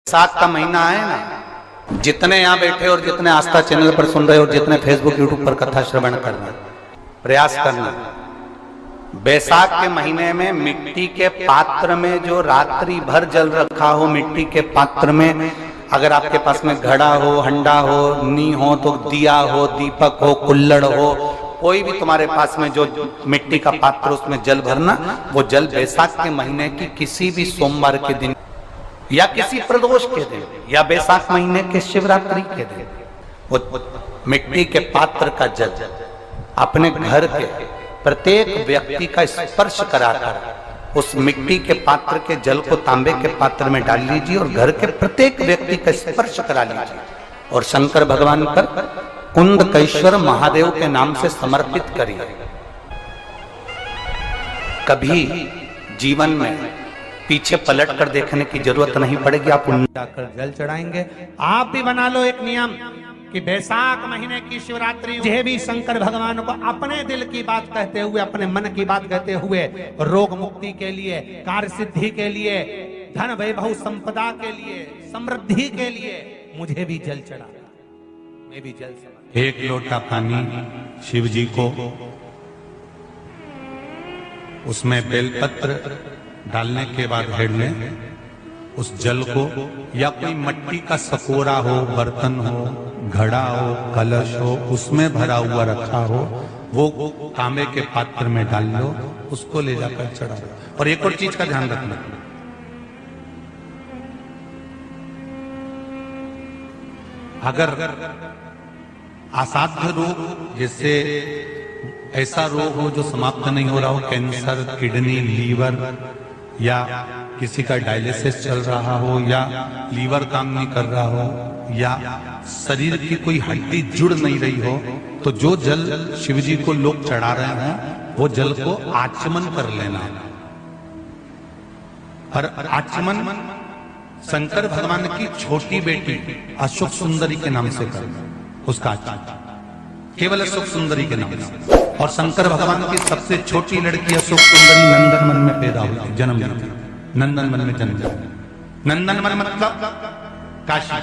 साथ का महीना है ना, जितने यहाँ बैठे और जितने आस्था चैनल पर सुन रहे और जितने फेसबुक यूट्यूब पर कथा श्रवण करना, प्रयास करना, बैसाख के महीने में मिट्टी के पात्र में जो रात्रि भर जल रखा हो, मिट्टी के पात्र में अगर आपके पास में घड़ा हो, हंडा हो, नी हो तो दिया हो, दीपक हो, कुल्लड़ हो, कोई भी तुम्हारे पास में जो मिट्टी का पात्र उसमें जल भरना, वो जल बैसाख के महीने की किसी भी सोमवार के दिन या किसी प्रदोष के दिन या बैसाख महीने के शिवरात्रि के दिन वो मिट्टी के पात्र का जल अपने घर के प्रत्येक व्यक्ति का स्पर्श कराकर उस मिट्टी के पात्र के जल को तांबे के पात्र में डाल लीजिए और घर के प्रत्येक व्यक्ति का स्पर्श करा लीजिए और शंकर भगवान पर कुंडकेश्वर महादेव के नाम से समर्पित करिए। कभी जीवन में पीछे पलट कर देखने की जरूरत नहीं पड़ेगी, आप जाकर जल चढ़ाएंगे। आप भी बना लो एक नियम कि बैसाख महीने की शिवरात्रि मुझे भी शंकर भगवान को अपने दिल की बात कहते हुए, अपने मन की बात कहते हुए, रोग मुक्ति के लिए, कार्य सिद्धि के लिए, धन वैभव संपदा के लिए, समृद्धि के लिए मुझे भी जल चढ़ा, मैं भी जल चढ़ा। एक लोटा पानी शिव जी को, उसमें बेलपत्र डालने के बाद हेड में उस जल को या कोई मट्टी का सकोरा हो, बर्तन हो, घड़ा हो, कलश हो, उसमें भरा हुआ रखा हो, वो तांबे के पात्र में डाल लो, उसको ले जाकर चढ़ा दो। और एक और चीज का ध्यान रखना, अगर असाध्य रोग जैसे ऐसा रोग हो जो समाप्त नहीं हो रहा हो, कैंसर, किडनी, लीवर या किसी का डायलिसिस चल रहा हो या लीवर काम नहीं कर रहा हो या शरीर की कोई हड्डी जुड़ नहीं रही हो, तो जो जल शिवजी को लोग चढ़ा रहे हैं वो जल को आचमन कर लेना। और आचमन शंकर भगवान की छोटी बेटी अशोक सुंदरी के नाम से करना, उसका आचमन केवल अशोक सुंदरी के नाम से। और शंकर भगवान की सबसे छोटी लड़की अशोक सुंदरी नंदनवन में पैदा हुई, जन्म ली, नंदनवन में जन्म लिया। नंदनवन मतलब काशी।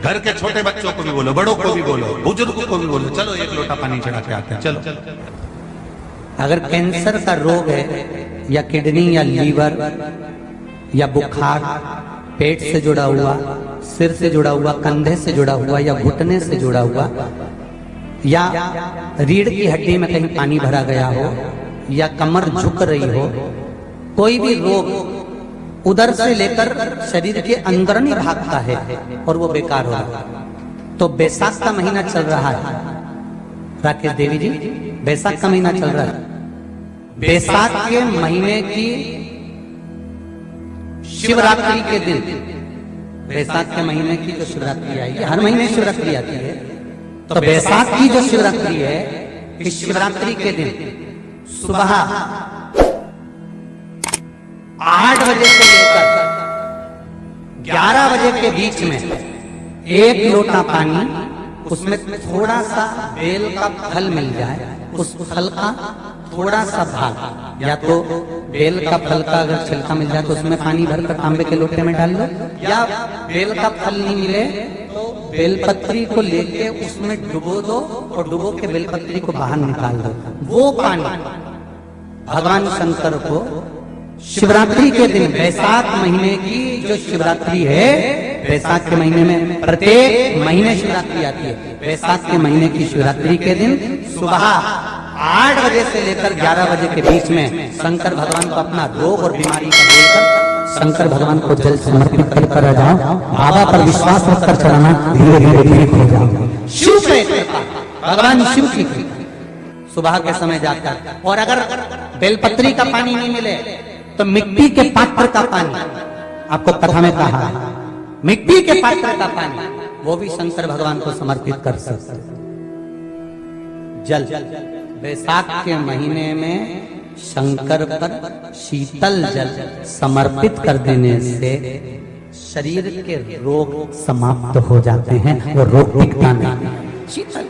घर के छोटे बच्चों को भी बोलो, बड़ों को भी बोलो, बुजुर्गों को भी बोलो, चलो एक लोटा पानी चढ़ा के आते हैं, चलो। अगर कैंसर का रोग है या किडनी या लीवर या बुखार, पेट से जुड़ा हुआ, सिर से जुड़ा हुआ, कंधे से जुड़ा हुआ या घुटने से जुड़ा हुआ या रीढ़ की हड्डी में कहीं पानी भरा गया हो या कमर झुक रही हो, कोई भी रोग उधर से लेकर शरीर के अंदर नहीं भागता है और वो बेकार हो रहा है। तो बैसाख का महीना चल रहा है राकेश देवी जी, बैसाख का महीना चल रहा है। बैसाख के महीने की शिवरात्रि के दिन, बैसाख के महीने की जो शिवरात्रि आएगी, हर महीने शिवरात्रि आती है, तो बैसाख की जो शिवरात्रि है, इस शिवरात्रि के दिन सुबह 8 बजे से लेकर 11 बजे के बीच में एक लोटा पानी, उसमें थोड़ा सा बेल का फल मिल जाए, उस फल का थोड़ा सा भाग, या तो बेल का फल का अगर छिलका मिल जाए तो उसमें पानी भरकर तांबे के लोटे में डाल लो, या बेल का फल नहीं मिले तो बेलपत्री को लेके उसमें डुबो दो और डुबो के बेलपत्री को बाहर निकाल दो। वो पानी भगवान शंकर को शिवरात्रि के दिन, बैसाख महीने की जो शिवरात्रि है, बैसाख के महीने में प्रत्येक महीने शिवरात्रि आती है, बैसाख के महीने की शिवरात्रि के दिन सुबह 8 बजे से लेकर 11 बजे के बीच में शंकर भगवान को अपना रोग और बीमारी का बोलकर शंकर भगवान को जल समर्पित कर आ जाओ। बाबा पर विश्वास रखकर चढ़ाना, धीरे धीरे ठीक हो जाओ। शिव के भगवान शिव की सुबह के समय जाकर, और अगर बेलपत्री का पानी नहीं मिले तो मिट्टी के पात्र का पानी, आपको कथा में कहा मिट्टी के पात्र का पानी, वो भी शंकर भगवान को समर्पित कर सकते। जल बैसाख के महीने में शंकर पर शीतल जल समर्पित कर देने से शरीर के रोग समाप्त हो जाते हैं और रोग टिकता नहीं। शीतल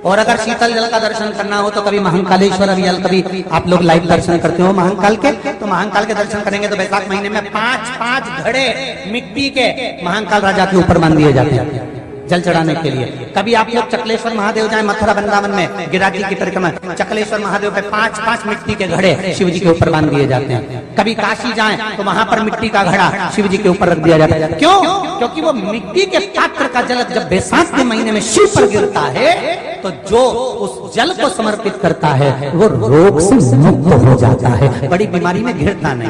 और अगर शीतल जल का दर्शन करना हो तो कभी महाकालेश्वर अभियाल, कभी आप लोग लाइव दर्शन करते हो महाकाल के, तो महाकाल के दर्शन करेंगे तो वैशाख महीने में 5-5 घड़े मिट्टी के महाकाल राजा के ऊपर बांध दिए जाते हैं जल चढ़ाने के लिए। कभी आप लोग चकलेश्वर महादेव जाए मथुरा वृंदावन में गिरिराज जी की परिक्रमा, चकलेश्वर महादेव पे 5-5 मिट्टी के घड़े शिव जी के ऊपर बांध दिए जाते हैं। कभी काशी जाएं तो वहां पर मिट्टी का घड़ा शिव जी के ऊपर रख दिया जाता है। क्यों? क्योंकि वो मिट्टी के पात्र का जल जब बैसाख के महीने में शिव पर गिरता है तो जो उस जल को समर्पित करता है वो रोग से मुक्त हो जाता है, बड़ी बीमारी में घिरता नहीं।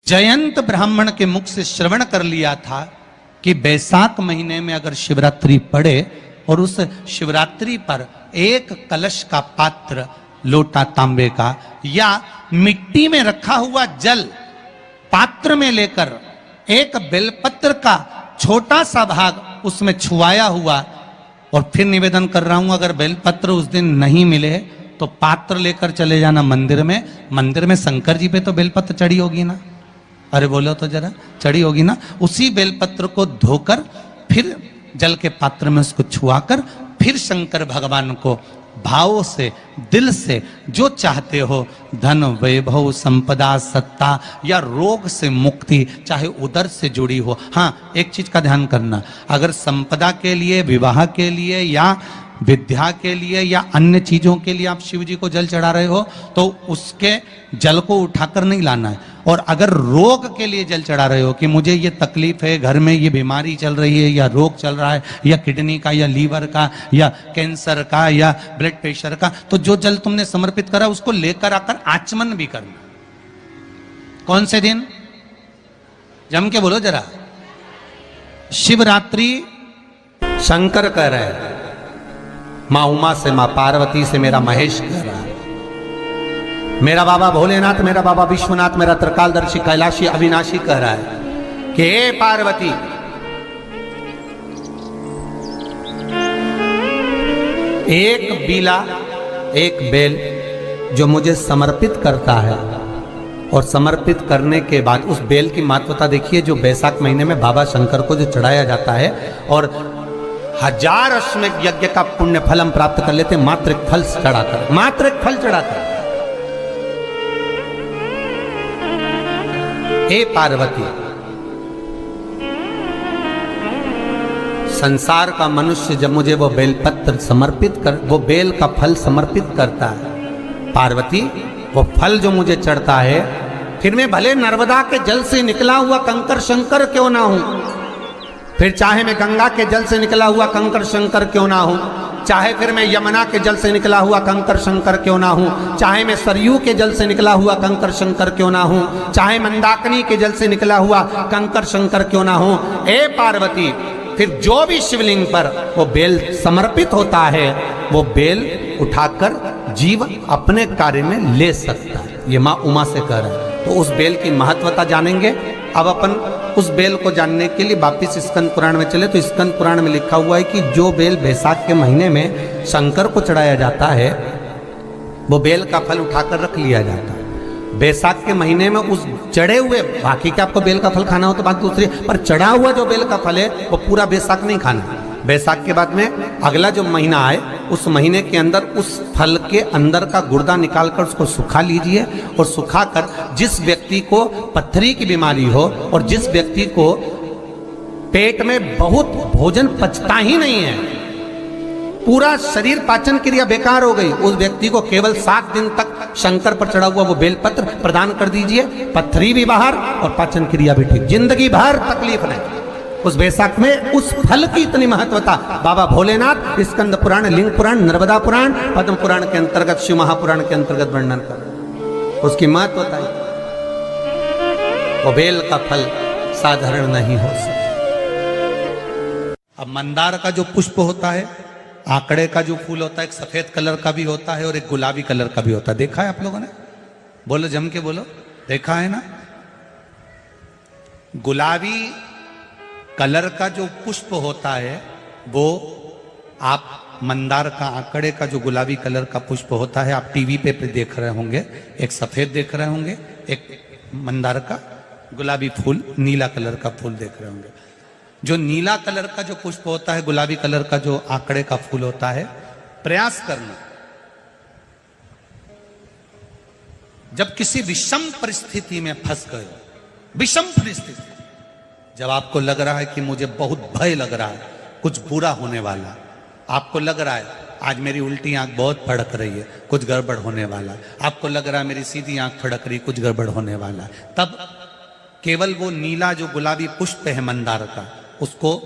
जयंत ब्राह्मण के मुख से श्रवण कर लिया था कि बैसाख महीने में अगर शिवरात्रि पड़े और उस शिवरात्रि पर एक कलश का पात्र, लोटा तांबे का या मिट्टी में रखा हुआ जल पात्र में लेकर एक बेलपत्र का छोटा सा भाग उसमें छुआया हुआ, और फिर निवेदन कर रहा हूं अगर बेलपत्र उस दिन नहीं मिले तो पात्र लेकर चले जाना मंदिर में। मंदिर में शंकर जी पे तो बेलपत्र चढ़ी होगी ना, अरे बोलो तो जरा, चढ़ी होगी ना। उसी बेलपत्र को धोकर फिर जल के पात्र में उसको छुआकर फिर शंकर भगवान को भाव से, दिल से जो चाहते हो, धन वैभव संपदा सत्ता या रोग से मुक्ति, चाहे उदर से जुड़ी हो। हाँ, एक चीज का ध्यान करना, अगर संपदा के लिए, विवाह के लिए या विद्या के लिए या अन्य चीजों के लिए आप शिव जी को जल चढ़ा रहे हो तो उसके जल को उठाकर नहीं लाना है। और अगर रोग के लिए जल चढ़ा रहे हो कि मुझे ये तकलीफ है, घर में ये बीमारी चल रही है या रोग चल रहा है या किडनी का या लीवर का या कैंसर का या ब्लड प्रेशर का, तो जो जल तुमने समर्पित करा उसको लेकर आकर आचमन भी करना। कौन से दिन? जम के बोलो जरा। शिवरात्रि। शंकर कह रहे हैं, माँ उमा से, माँ पार्वती से मेरा महेश कह रहा है, मेरा बाबा भोलेनाथ, मेरा बाबा विश्वनाथ, मेरा त्रिकालदर्शी कैलाशी अविनाशी कह रहा है कि हे पार्वती, एक बीला, एक बेल जो मुझे समर्पित करता है और समर्पित करने के बाद उस बेल की महत्वता देखिए, जो बैसाख महीने में बाबा शंकर को जो चढ़ाया जाता है और 1000 अश्वमेध यज्ञ का पुण्य फल हम प्राप्त कर लेते, मात्र एक फल चढ़ाकर, मात्र एक फल चढ़ाकर। हे पार्वती, संसार का मनुष्य जब मुझे वो बेलपत्र समर्पित कर, वो बेल का फल समर्पित करता है, पार्वती वो फल जो मुझे चढ़ता है, फिर मैं भले नर्मदा के जल से निकला हुआ कंकर शंकर क्यों ना हूं, फिर चाहे मैं गंगा के जल से निकला हुआ कंकर शंकर क्यों ना हूं, चाहे फिर मैं यमुना के जल से निकला हुआ कंकर शंकर क्यों ना हूं, चाहे मैं सरयू के जल से निकला हुआ कंकर शंकर क्यों ना हूं, चाहे मंदाकिनी के जल से निकला हुआ कंकर शंकर क्यों ना हूं, ए पार्वती, फिर जो भी शिवलिंग पर वो बेल समर्पित होता है वो बेल उठाकर जीव अपने कार्य में ले सकता है। ये माँ उमा से कह रहा है। तो उस बेल की महत्वता जानेंगे। अब अपन उस बेल को जानने के लिए वापिस स्कंद पुराण में चले, तो स्कंद पुराण में लिखा हुआ है कि जो बेल बैसाख के महीने में शंकर को चढ़ाया जाता है वो बेल का फल उठाकर रख लिया जाता है। बैसाख के महीने में उस चढ़े हुए, बाकी के आपको बेल का फल खाना हो तो बात दूसरी, पर चढ़ा हुआ जो बेल का फल है वो पूरा बैसाख नहीं खाना। बैसाख के बाद में अगला जो महीना आए उस महीने के अंदर उस फल के अंदर का गुर्दा निकालकर उसको सुखा लीजिए, और सुखाकर जिस व्यक्ति को पत्थरी की बीमारी हो और जिस व्यक्ति को पेट में बहुत भोजन पचता ही नहीं है, पूरा शरीर पाचन क्रिया बेकार हो गई, उस व्यक्ति को केवल 7 दिन तक शंकर पर चढ़ा हुआ वो बेलपत्र प्रदान कर दीजिए। पत्थरी भी बाहर और पाचन क्रिया भी ठीक, जिंदगी भर तकलीफ नहीं। उस बैसाख में उस फल की इतनी महत्वता बाबा भोलेनाथ स्कंद पुराण, लिंग पुराण, नर्मदा पुराण, पद्म पुराण के अंतर्गत, शिव महापुराण के अंतर्गत वर्णन कर, उसकी महत्वता है। वो बेल का फल साधारण नहीं हो सकता। अब मंदार का जो पुष्प होता है, आंकड़े का जो फूल होता है, एक सफेद कलर का भी होता है और एक गुलाबी कलर का भी होता है। देखा है आप लोगों ने? बोलो, जम के बोलो, देखा है ना? गुलाबी कलर का जो पुष्प होता है वो आप मंदार का, आंकड़े का जो गुलाबी कलर का पुष्प होता है, आप टीवी पे देख रहे होंगे, एक सफेद देख रहे होंगे, एक मंदार का गुलाबी फूल, नीला कलर का फूल देख रहे होंगे। जो नीला कलर का जो पुष्प होता है, गुलाबी कलर का जो आंकड़े का फूल होता है, प्रयास करना। जब किसी विषम परिस्थिति में फंस गए, विषम परिस्थिति, जब आपको लग रहा है कि मुझे बहुत भय लग रहा है, कुछ बुरा होने वाला, आपको लग रहा है आज मेरी उल्टी आंख बहुत फड़क रही है, कुछ गड़बड़ होने वाला, आपको लग रहा है मेरी सीधी आंख फड़क रही, कुछ गड़बड़ होने वाला, तब केवल वो नीला जो गुलाबी पुष्प है मंदार का, उसको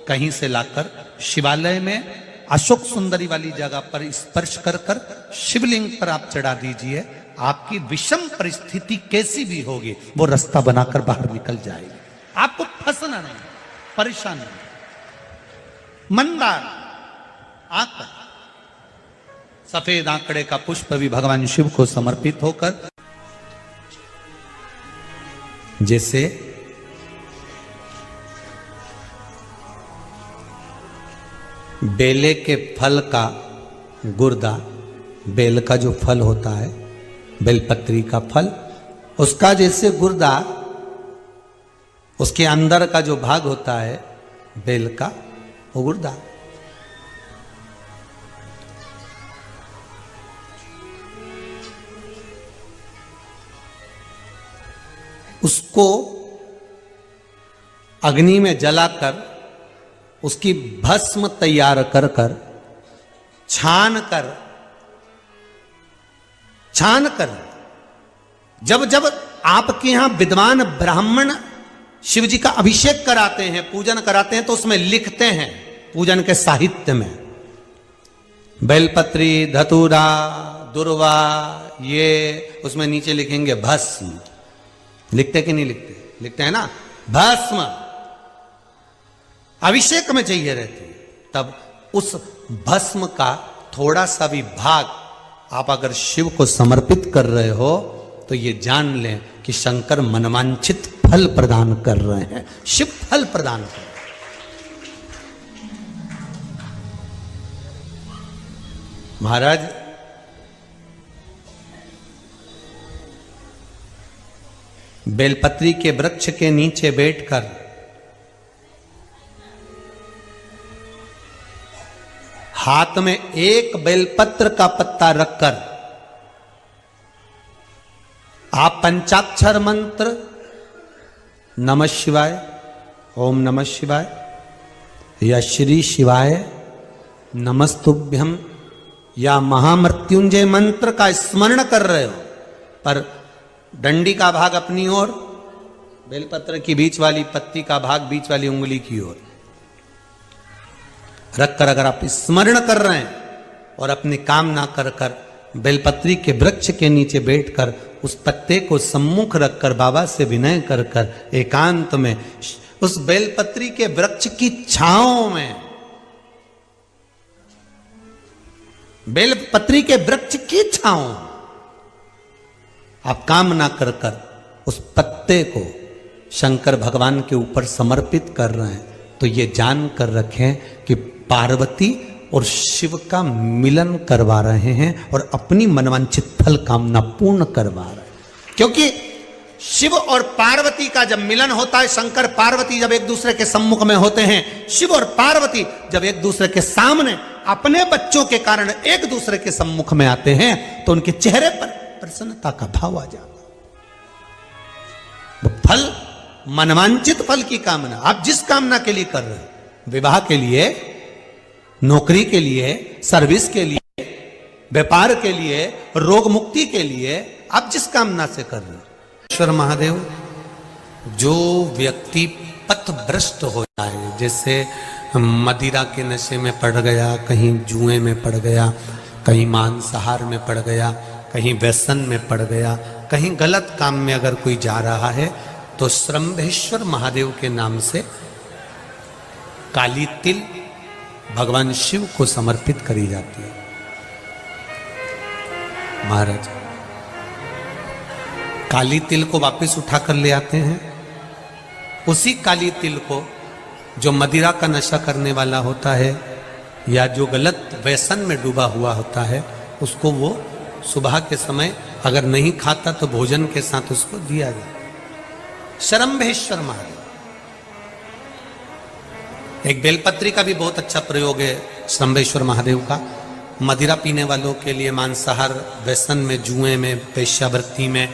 कहीं से लाकर शिवालय में अशोक सुंदरी वाली जगह पर स्पर्श कर कर शिवलिंग पर आप चढ़ा दीजिए। आपकी विषम परिस्थिति कैसी भी होगी वो रास्ता बनाकर बाहर निकल जाएगी। आपको फंसना नहीं, परेशान नहीं। मंदार आंकड़ा, सफेद आंकड़े का पुष्प भी भगवान शिव को समर्पित होकर, जैसे बेले के फल का गुर्दा, बेल का जो फल होता है, बेलपत्री का फल, उसका जैसे गुर्दा, उसके अंदर का जो भाग होता है बेल का, वो गुर्दा, उसको अग्नि में जलाकर उसकी भस्म तैयार कर कर छान कर जब जब आपके यहां विद्वान ब्राह्मण शिव जी का अभिषेक कराते हैं, पूजन कराते हैं, तो उसमें लिखते हैं पूजन के साहित्य में बेलपत्री, धतूरा, दुर्वा, ये उसमें नीचे लिखेंगे भस्म। लिखते कि नहीं लिखते? लिखते हैं ना, भस्म अभिषेक में चाहिए रहती है। तब उस भस्म का थोड़ा सा भी भाग आप अगर शिव को समर्पित कर रहे हो तो ये जान लें कि शंकर मनवांछित फल प्रदान कर रहे हैं। शिव फल प्रदान कर रहे हैं। महाराज बेलपत्री के वृक्ष के नीचे बैठकर हाथ में एक बेलपत्र का पत्ता रखकर आप पंचाक्षर मंत्र नमः शिवाय, ओम नमः शिवाय या श्री शिवाय नमस्तुभ्यम या महामृत्युंजय मंत्र का स्मरण कर रहे हो, पर डंडी का भाग अपनी ओर, बेलपत्र की बीच वाली पत्ती का भाग बीच वाली उंगली की ओर रखकर अगर आप स्मरण कर रहे हैं और अपनी कामना कर कर बेलपत्री के वृक्ष के नीचे बैठकर उस पत्ते को सम्मुख रखकर बाबा से विनय कर कर एकांत में उस बेलपत्री के वृक्ष की छांव में, बेलपत्री के वृक्ष की छांव आप कामना कर कर उस पत्ते को शंकर भगवान के ऊपर समर्पित कर रहे हैं, तो ये जान कर रखें कि पार्वती और शिव का मिलन करवा रहे हैं और अपनी मनवांछित फल कामना पूर्ण करवा रहे हैं। क्योंकि शिव और पार्वती का जब मिलन होता है, शंकर पार्वती जब एक दूसरे के सम्मुख में होते हैं, शिव और पार्वती जब एक दूसरे के सामने अपने बच्चों के कारण एक दूसरे के सम्मुख में आते हैं, तो उनके चेहरे पर प्रसन्नता का भाव आ जाता। वो फल, मनवांचित फल की कामना आप जिस कामना के लिए कर रहे हैं, विवाह के लिए, नौकरी के लिए, सर्विस के लिए, व्यापार के लिए, रोग मुक्ति के लिए, आप जिस कामना से कर रहे हैं, ईश्वर महादेव, जो व्यक्ति पथभ्रष्ट हो जाए, जैसे मदिरा के नशे में पड़ गया, कहीं जुए में पड़ गया, कहीं मांसाहार में पड़ गया, कहीं व्यसन में पड़ गया, कहीं गलत काम में अगर कोई जा रहा है, तो श्रंभेश्वर महादेव के नाम से काली तिल भगवान शिव को समर्पित करी जाती है। महाराज काली तिल को वापस उठाकर ले आते हैं। उसी काली तिल को जो मदिरा का नशा करने वाला होता है या जो गलत व्यसन में डूबा हुआ होता है, उसको वो सुबह के समय अगर नहीं खाता तो भोजन के साथ उसको दिया जाए। श्रंभेश्वर महादेव। एक बेलपत्री का भी बहुत अच्छा प्रयोग है श्रंभेश्वर महादेव का। मदिरा पीने वालों के लिए, मांसाहार, व्यसन में, जुए में, वेश्यावृत्ति में,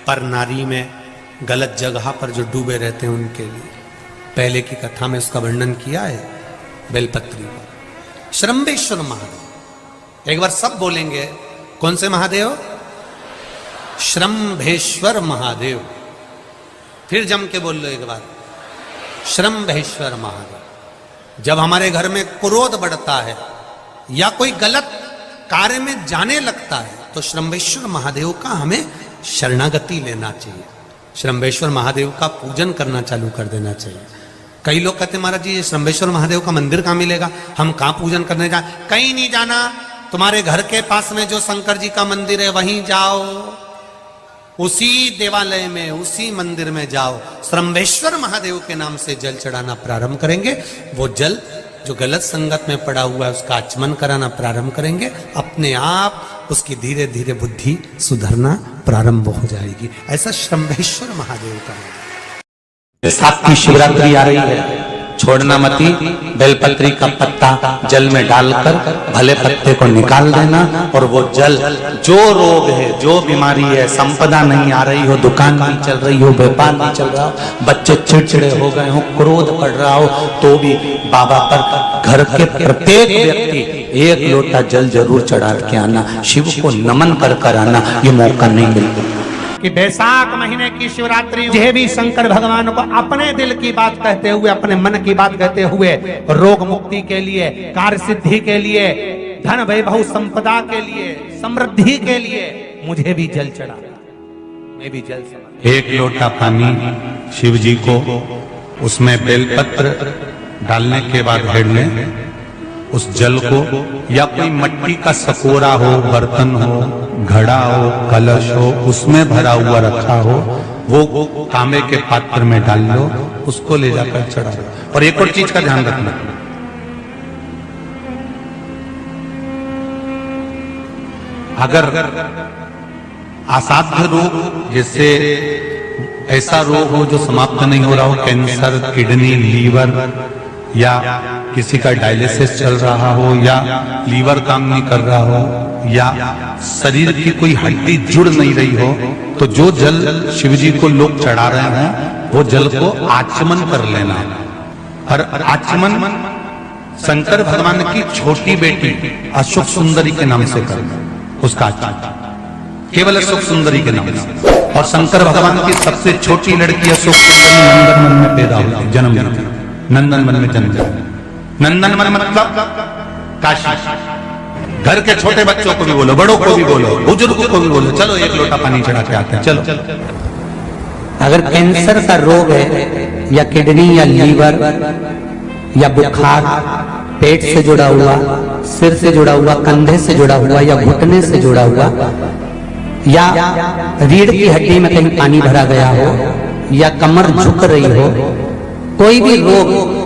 पर नारी में, गलत जगह पर जो डूबे रहते हैं उनके लिए। पहले की कथा में उसका वर्णन किया है बेलपत्री का। श्रम्भेश्वर महादेव, एक बार सब बोलेंगे, कौन से महादेव? श्रम्भेश्वर महादेव। फिर जम के बोल लो एक बार, श्रम्भेश्वर महादेव। जब हमारे घर में क्रोध बढ़ता है या कोई गलत कार्य में जाने लगता है तो श्रम्भेश्वर महादेव का हमें शरणागति लेना चाहिए, श्रम्भेश्वर महादेव का पूजन करना चालू कर देना चाहिए। कई लोग कहते हैं महाराज जी ये श्रम्भेश्वर महादेव का मंदिर कहाँ मिलेगा, हम कहाँ पूजन करने जाए? कहीं नहीं जाना, तुम्हारे घर के पास में जो शंकर जी का मंदिर है वहीं जाओ, उसी देवालय में, उसी मंदिर में जाओ, श्रम्भेश्वर महादेव के नाम से जल चढ़ाना प्रारंभ करेंगे। वो जल जो गलत संगत में पड़ा हुआ है उसका आचमन कराना प्रारंभ करेंगे, अपने आप उसकी धीरे धीरे बुद्धि सुधरना प्रारंभ हो जाएगी। ऐसा श्रम्भेश्वर महादेव का। साथ की शिवरात्रि आ रही है, छोड़ना मती, बेलपत्री का पत्ता जल में डालकर भले पत्ते को निकाल देना, और वो जल, जो रोग है, जो बीमारी है, संपदा नहीं आ रही हो, दुकान नहीं चल रही हो, व्यापार नहीं चल रहा हो, बच्चे चिड़चिड़े हो गए हो, क्रोध पड़ रहा हो, तो भी बाबा पर घर के प्रत्येक व्यक्ति एक लोटा जल जरूर चढ़ा के आना, शिव को नमन कर कर आना, ये मौका नहीं मिलता। कि बैसाख महीने की शिवरात्रि मुझे भी शंकर भगवान को अपने दिल की बात कहते हुए, अपने मन की बात कहते हुए, रोग मुक्ति के लिए, कार्य सिद्धि के लिए, धन वैभव संपदा के लिए, समृद्धि के लिए मुझे भी जल चढ़ा, मैं भी जल समझ। एक लोटा पानी शिव जी को, उसमें बेलपत्र डालने के बाद हेड में उस जल को, या कोई मट्टी का सकोरा हो, बर्तन हो, घड़ा हो, कलश हो, उसमें भरा हुआ रखा हो, वो तांबे के पात्र में डाल लो, उसको ले जाकर चढ़ा लो। और एक और चीज का ध्यान रखना, अगर असाध्य रोग, जैसे ऐसा रोग हो जो समाप्त नहीं हो रहा हो, कैंसर, किडनी, लीवर, या किसी का डायलिसिस चल रहा हो, या लीवर काम नहीं कर रहा हो, या शरीर की कोई हड्डी जुड़ नहीं रही हो, तो जो जल शिव जी को लोग चढ़ा रहे हैं वो जल को आचमन कर लेना। और आचमन शंकर भगवान की छोटी बेटी अशोक सुंदरी के नाम से करना, उसका आचमन केवल अशोक सुंदरी के नाम से। और शंकर भगवान की सबसे छोटी लड़की अशोक सुंदरी नंदन मन में पैदा हुई, जन्म नंदन मन में जन्म। नंदन मन मतलब काशी। घर के छोटे बच्चों को भी बोलो, बड़ों को भी बोलो, बुजुर्गों को भी बोलो, चलो एक लोटा पानी चढ़ा के आते हैं, चलो। अगर कैंसर का रोग है, या किडनी, या लीवर, या बुखार, पेट से जुड़ा हुआ, सिर से जुड़ा हुआ, कंधे से जुड़ा हुआ, या घुटने से जुड़ा हुआ, या रीढ़ की हड्डी में कहीं पानी भरा गया हो, या कमर झुक रही हो, कोई भी रोग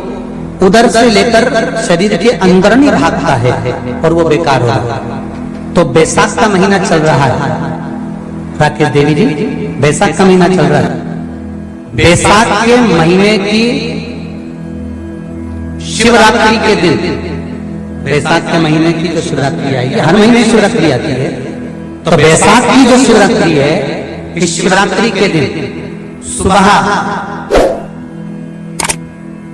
उधर से लेकर शरीर के अंदर नहीं भागता है और वो बेकार हो रहा है। तो बैसाख का महीना चल रहा है राकेश देवी जी, बैसाख का महीना चल रहा है। बैसाख के महीने की शिवरात्रि के दिन, बैसाख के महीने की जो शिवरात्रि आई है, हर महीने शिवरात्रि आती है, तो बैसाख की जो शिवरात्रि है, इस शिवरात्रि के दिन सुबह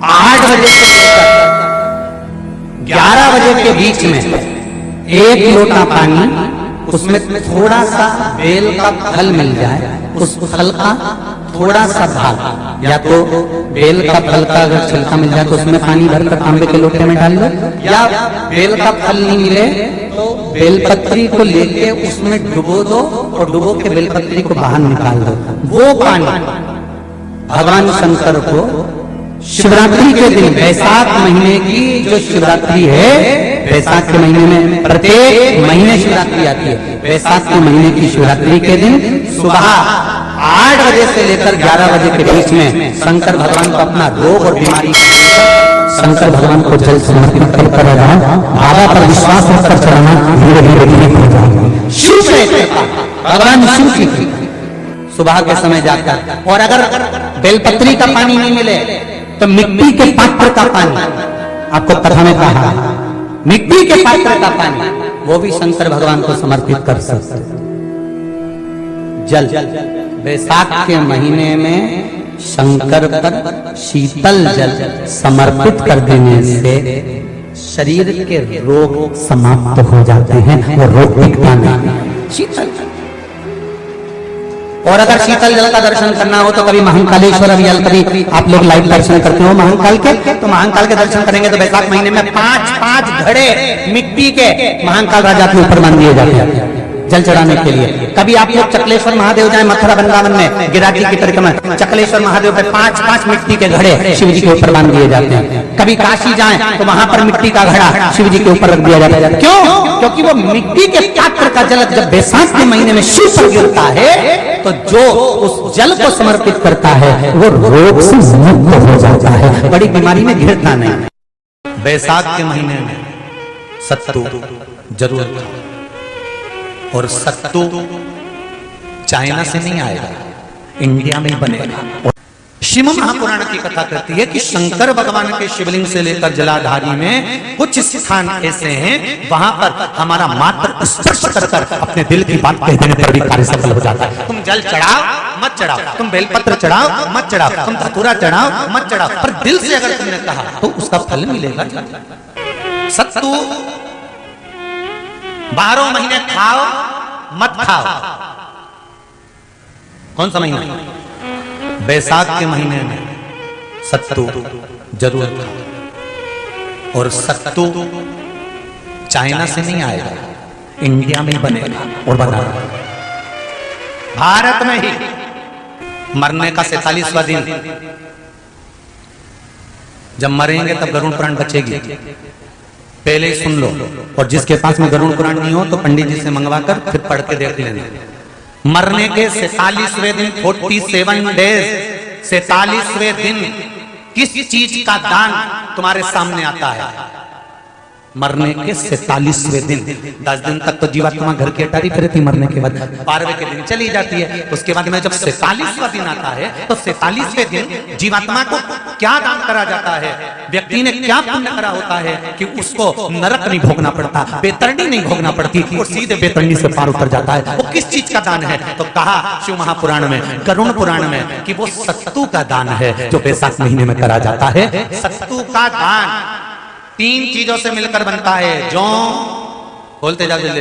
8 बजे से लेकर 11 बजे के बीच में एक लोटा पानी, उसमें थोड़ा सा बेल का फल मिल जाए, उस फल का थोड़ा सा भाग, या तो बेल का फल का अगर छिलका मिल जाए तो उसमें पानी भरकर तांबे के लोटे में डाल लो, या बेल का फल नहीं मिले तो बेलपत्री को लेके उसमें डुबो दो, और डुबो के बेलपत्री को बाहर निकाल दो। वो पानी भगवान शंकर को शिवरात्रि के दिन, बैसाख महीने की जो शिवरात्रि है, बैसाख के महीने में प्रत्येक महीने शिवरात्रि आती है, बैसाख के महीने की शिवरात्रि के दिन सुबह 8 बजे से लेकर 11 बजे के बीच में शंकर भगवान को अपना रोग और बीमारी, शंकर भगवान को जल समर्पित कर बाबा पर विश्वास रखकर चढ़ाना, धीरे धीरे ठीक हो जाएगा। शिव से भगवान शिव की सुबह के समय जाकर, और अगर बेलपत्री का पानी नहीं मिले तो मिट्टी के पात्र का पानी, आपको कथा में कहा मिट्टी के पात्र का पानी वो भी शंकर भगवान को समर्पित कर सकते। जल बैसाख के महीने में शंकर पर शीतल जल समर्पित कर देने से शरीर के रोग समाप्त हो जाते हैं, वो रोग दिखता नहीं। शीतल, और अगर शीतल जल का दर्शन करना हो तो कभी महाकालेश्वर अभियान कभी आप लोग लाइव दर्शन करते हो महाकाल के, तो महाकाल के दर्शन करेंगे तो बैसाख महीने में 5-5 घड़े मिट्टी के महाकाल राजा के ऊपर मान दिए जाते हैं जल चढ़ाने के लिए। कभी आप लोग चकलेश्वर महादेव जाए मथुरा वृंदावन में गिरिराज की परिक्रमा, चकलेश्वर महादेव पे 5-5 मिट्टी के घड़े शिव जी के ऊपर बांध दिए जाते हैं। कभी काशी जाए तो वहां पर मिट्टी का घड़ा शिव जी के ऊपर रख दिया जाता है। क्यों? क्योंकि वो मिट्टी के पात्र का जल जब बैसाख के महीने में शिव पर गिरता है तो जो उस जल को समर्पित करता है वो रोग से मुक्त हो जाता है, बड़ी बीमारी में घिरता नहीं। बैसाख के महीने में सत्तू जरूर खाओ, और सत्तू चाइना से नहीं आएगा, इंडिया में ही बनेगा। श्रीमद् महापुराण की कथा कहती है कि शंकर भगवान के शिवलिंग से लेकर जलाधारी में कुछ स्थान ऐसे हैं वहां पर हमारा मात्र स्पर्श कर अपने दिल की बात कह देने पर भी कार्य सफल हो जाता है। तुम जल चढ़ाओ मत चढ़ाओ, तुम बेलपत्र चढ़ाओ मत चढ़ाओ, तुम धतूरा चढ़ाओ मत चढ़ाओ, पर दिल से अगर तुमने कहा तो उसका फल मिलेगा। सत्तू 12 महीने खाओ मत खाओ। कौन सा महीना? बैसाख के महीने में सत्तू जरूर खाओ, और सत्तू चाइना से नहीं आएगा, इंडिया में ही बनेगा और बनेगा। भारत में ही मरने का 47वां दिन, जब मरेंगे तब गरुड़ पुराण बचेगी, पहले ही सुन लो। और जिसके पास में गरुड़ पुराण नहीं हो तो पंडित जी से मंगवा कर फिर पढ़ के देख लेना। मरने के 47वें दिन 47 डेज 47वें दिन किस चीज का दान तुम्हारे सामने आता है? मरने के 47वें दिन। 10 दिन तक तो जीवात्मा घर की अटारी फिरती, मरने के बाद 12वें के दिन चली जाती है। उसके बाद में जब 47वां दिन आता है तो 47वें दिन जीवात्मा को क्या दान करा जाता है? व्यक्ति ने क्या पुण्य करा होता है कि उसको नरक नहीं भोगना पड़ता, बेतरणी नहीं भोगना पड़ती, और सीधे बेतरणी से पार उतर जाता है। वो किस चीज का दान है? तो कहा शिव महापुराण में, गरुड़ पुराण में, कि वो सत्तू का दान है जो बैसाख महीने में करा जाता है। सत्तू का दान 3 चीजों से मिलकर बनता है। जो बोलते जाओ जल्दी।